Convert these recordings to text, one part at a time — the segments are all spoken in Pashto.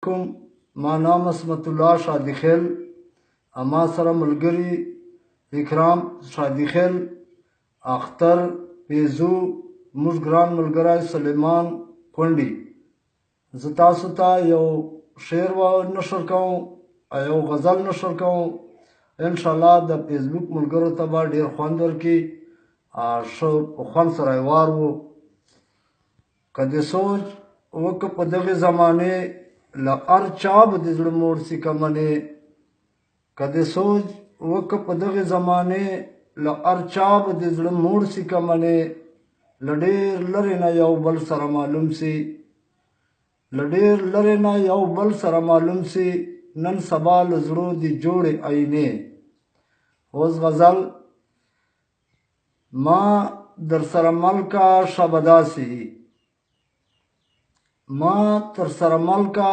کوم ما نام اسمت الله شادي خیل اما سره ملګری اکرام شادي خیل اختر پیزو موږ ګران ملګری سلیمان کونډي زه تاسو ته یو شعر نشر کوم یو غزل نشر کوم ان شاء الله د فیسبوک ملګرو ته به ډیر خوند ورکړي ښه په خوند سره یې وارو که دې سوچ وکړه په دغې زمانې له هر چا به د زړه موړ سي که منې که دې سوچ وکړه په دغې زمانې له هر چا به د زړه موړ سي که منې له ډېر لرې نه یو بل سره معلوم سي له ډېر لرې نه یو بل سره معلوم سي نن سبا له زړو دي جوړې آینې اوس غزل ما در سره ملکه شبه داسې ما تر سره ملکه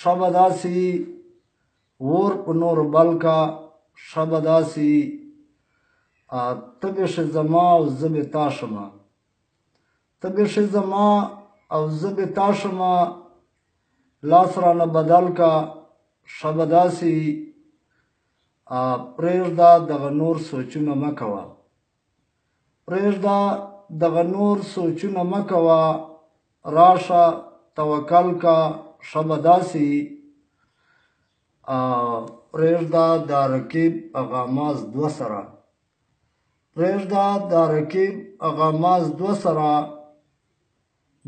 شبه داسې اور په نور بلکه شبه داسې ته به شې زما او زه به تا شمه ته به شې زما او زه به تا شمه لاس رانه بدل که شبه داسې پرېږده دغه نور سوچونه مه کوه پرېږده دغه نور سوچونه مه کوه راشه توکل کا شبه داسې پرېږده دا رقیب اغاماز دوه سره پرېږده دا رقیب اغاماز دوه سره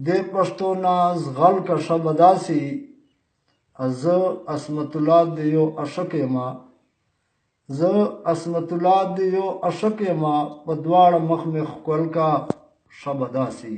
دې پښتو نه زغل که شبه داسې زه عصمت الله د یو عاشق یمه زه عصمت الله د یو عاشق یمه په دواړه مخ مې ښکل کا شبه داسې